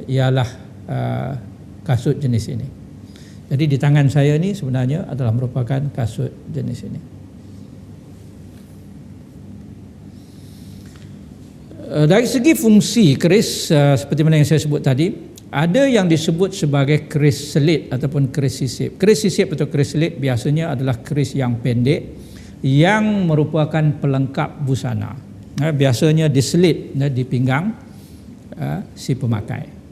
ialah kasut jenis ini. Jadi di tangan saya ni sebenarnya adalah merupakan kasut jenis ini. Dari segi fungsi keris, seperti mana yang saya sebut tadi, ada yang disebut sebagai keris selit ataupun keris sisip. Keris sisip atau keris selit biasanya adalah keris yang pendek yang merupakan pelengkap busana. Biasanya diselit di pinggang si pemakai.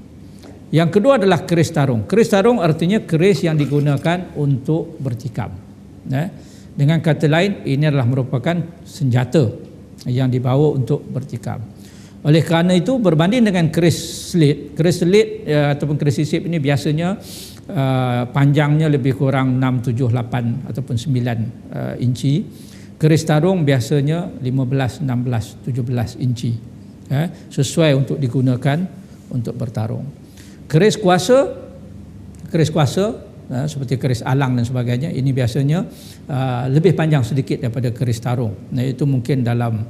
Yang kedua adalah keris tarung. Keris tarung artinya keris yang digunakan untuk bertikam. Dengan kata lain, ini adalah merupakan senjata yang dibawa untuk bertikam. Oleh kerana itu, berbanding dengan keris selit ataupun keris sisip ini biasanya panjangnya lebih kurang 6, 7, 8 ataupun 9 inci. Keris tarung biasanya 15, 16, 17 inci. Sesuai untuk digunakan untuk bertarung. Keris kuasa seperti keris alang dan sebagainya, ini biasanya lebih panjang sedikit daripada keris tarung. Itu mungkin dalam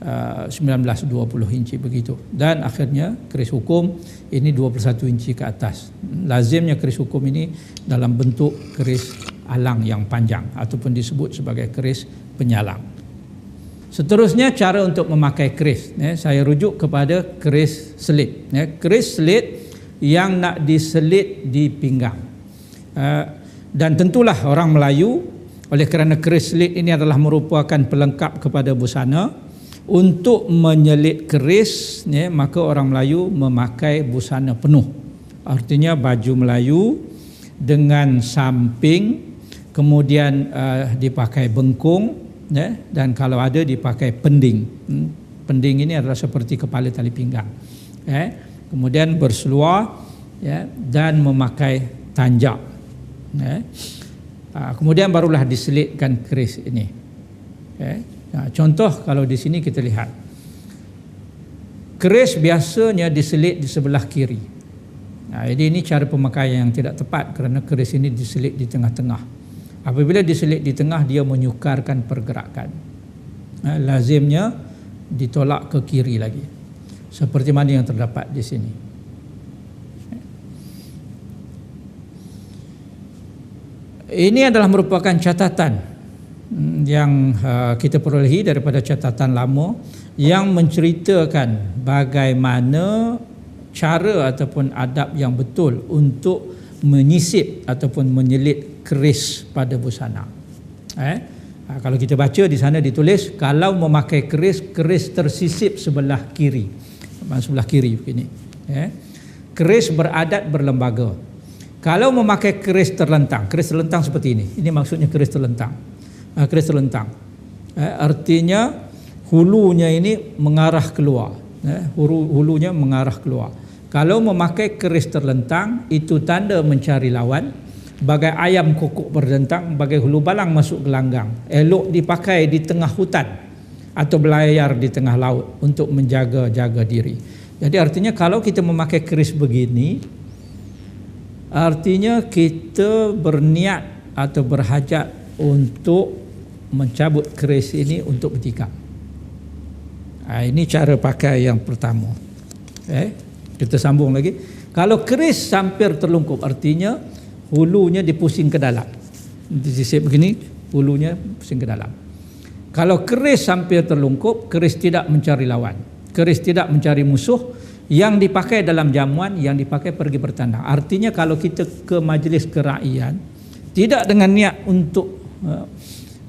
19-20 inci begitu. Dan akhirnya keris hukum ini 21 inci ke atas. Lazimnya keris hukum ini dalam bentuk keris alang yang panjang ataupun disebut sebagai keris penyalang. Seterusnya cara untuk memakai keris, saya rujuk kepada keris selit. Keris selit yang nak diselit di pinggang. Dan tentulah orang Melayu, oleh kerana keris selit ini adalah merupakan pelengkap kepada busana, untuk menyelit keris, maka orang Melayu memakai busana penuh. Artinya baju Melayu dengan samping, kemudian dipakai bengkung, dan kalau ada dipakai pending. Pending ini adalah seperti kepala tali pinggang. Kemudian berseluar, dan memakai tanjak. Kemudian barulah diselitkan keris ini. Contoh kalau di sini kita lihat, keris biasanya diselit di sebelah kiri. Jadi ini cara pemakaian yang tidak tepat kerana keris ini diselit di tengah-tengah. Apabila diselit di tengah, dia menyukarkan pergerakan. Lazimnya ditolak ke kiri lagi, seperti mana yang terdapat di sini. Ini adalah merupakan catatan yang kita perolehi daripada catatan lama yang menceritakan bagaimana cara ataupun adab yang betul untuk menyisip ataupun menyelit keris pada busana. Kalau kita baca di sana ditulis, kalau memakai keris tersisip sebelah kiri. Sebelah kiri begini. Keris beradat berlembaga. Kalau memakai keris terlentang seperti ini maksudnya keris terlentang. Keris terlentang, artinya hulunya ini mengarah keluar. Hulunya mengarah keluar. Kalau memakai keris terlentang, itu tanda mencari lawan. Bagai ayam kokok berdentang, bagai hulu balang masuk gelanggang. Elok dipakai di tengah hutan atau belayar di tengah laut untuk menjaga-jaga diri. Jadi artinya kalau kita memakai keris begini, artinya kita berniat atau berhajat untuk mencabut keris ini untuk bertikam. Ini cara pakai yang pertama. Kita sambung lagi. Kalau keris hampir terlungkup, artinya hulunya dipusing ke dalam. Disisip begini, hulunya pusing ke dalam. Kalau keris hampir terlungkup, keris tidak mencari lawan, keris tidak mencari musuh. Yang dipakai dalam jamuan, yang dipakai pergi bertandang. Artinya kalau kita ke majlis kerakyat tidak dengan niat untuk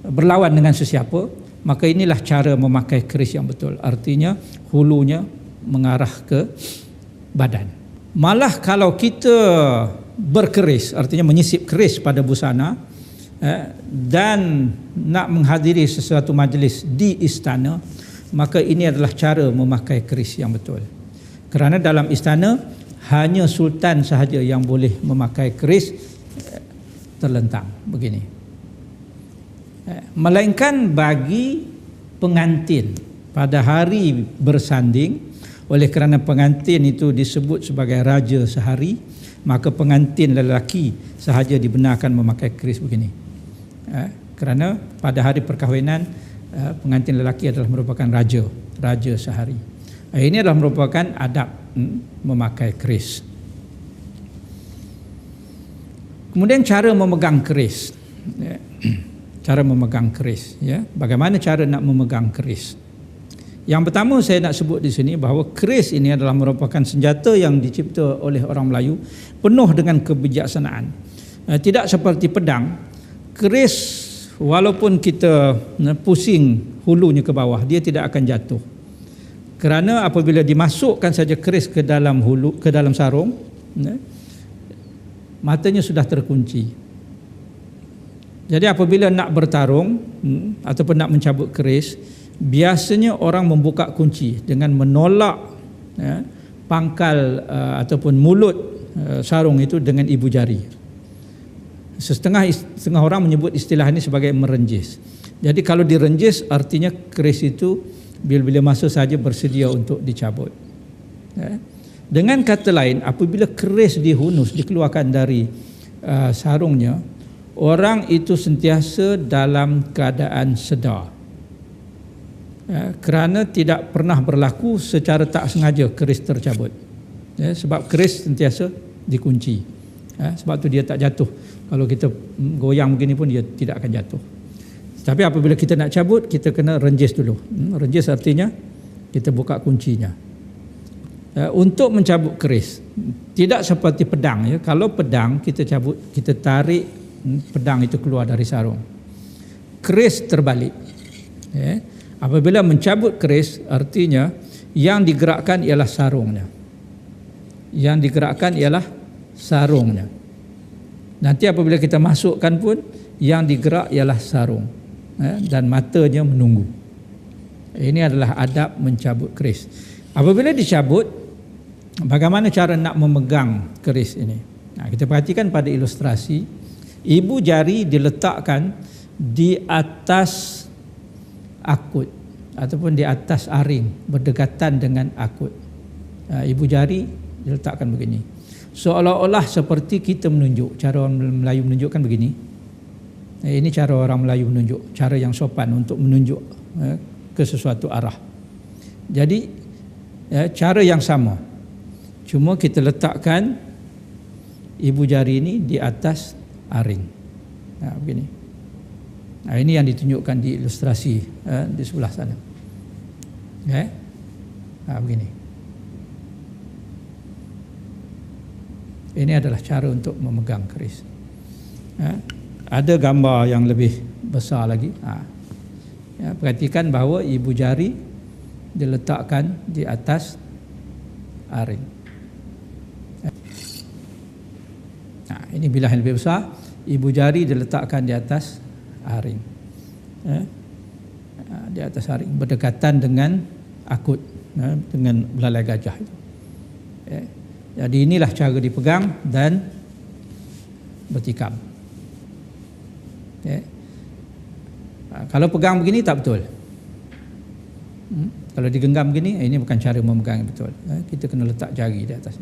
berlawan dengan sesiapa, maka inilah cara memakai keris yang betul. Artinya hulunya mengarah ke badan. Malah kalau kita berkeris, artinya menyisip keris pada busana, dan nak menghadiri sesuatu majlis di istana, maka ini adalah cara memakai keris yang betul. Kerana dalam istana hanya sultan sahaja yang boleh memakai keris terlentang begini. Melainkan bagi pengantin pada hari bersanding. Oleh kerana pengantin itu disebut sebagai raja sehari, maka pengantin lelaki sahaja dibenarkan memakai keris begini. Kerana pada hari perkahwinan, pengantin lelaki adalah merupakan raja sehari. Ini adalah merupakan adab memakai keris. Kemudian cara memegang keris. Ya. Cara memegang keris. Ya. Bagaimana cara nak memegang keris? Yang pertama saya nak sebut di sini bahawa keris ini adalah merupakan senjata yang dicipta oleh orang Melayu penuh dengan kebijaksanaan. Tidak seperti pedang. Keris walaupun kita pusing hulunya ke bawah, dia tidak akan jatuh. Kerana apabila dimasukkan saja keris ke dalam hulu, ke dalam sarung, matanya sudah terkunci. Jadi apabila nak bertarung ataupun nak mencabut keris, biasanya orang membuka kunci dengan menolak pangkal ataupun mulut sarung itu dengan ibu jari. Setengah orang menyebut istilah ini sebagai merenjis. Jadi kalau direnjis artinya keris itu bila-bila masa saja bersedia untuk dicabut. Dengan kata lain, apabila keris dihunus, dikeluarkan dari sarungnya, orang itu sentiasa dalam keadaan sedar. Kerana tidak pernah berlaku secara tak sengaja keris tercabut. Sebab keris sentiasa dikunci. Sebab tu dia tak jatuh. Kalau kita goyang begini pun dia tidak akan jatuh. Tapi apabila kita nak cabut, kita kena renjis dulu. Renjis artinya kita buka kuncinya. Untuk mencabut keris, tidak seperti pedang. Ya. Kalau pedang kita cabut, kita tarik pedang itu keluar dari sarung. Keris terbalik. Ya. Apabila mencabut keris, artinya yang digerakkan ialah sarungnya. Yang digerakkan ialah sarungnya. Nanti apabila kita masukkan pun, yang digerak ialah sarung. Dan matanya menunggu. Ini adalah adab mencabut keris. Apabila dicabut, bagaimana cara nak memegang keris ini? Kita perhatikan pada ilustrasi, ibu jari diletakkan di atas akut ataupun di atas aring berdekatan dengan akut. Ibu jari diletakkan begini. Seolah-olah seperti kita menunjuk. Cara orang Melayu menunjukkan begini. Ini cara orang Melayu menunjuk, cara yang sopan untuk menunjuk ke sesuatu arah. Jadi cara yang sama, cuma kita letakkan ibu jari ini di atas aring. Begini. Ini yang ditunjukkan di ilustrasi di sebelah sana. Begini. Ini adalah cara untuk memegang keris. Ada gambar yang lebih besar lagi. Perhatikan bahawa ibu jari diletakkan di atas aring. Ini bilah yang lebih besar. Ibu jari diletakkan di atas aring. Di atas aring berdekatan dengan akut, dengan belalai gajah itu. Jadi inilah cara dipegang dan bertikam. Kalau pegang begini tak betul. Kalau digenggam begini, ini bukan cara memegang yang betul. Kita kena letak jari di atas.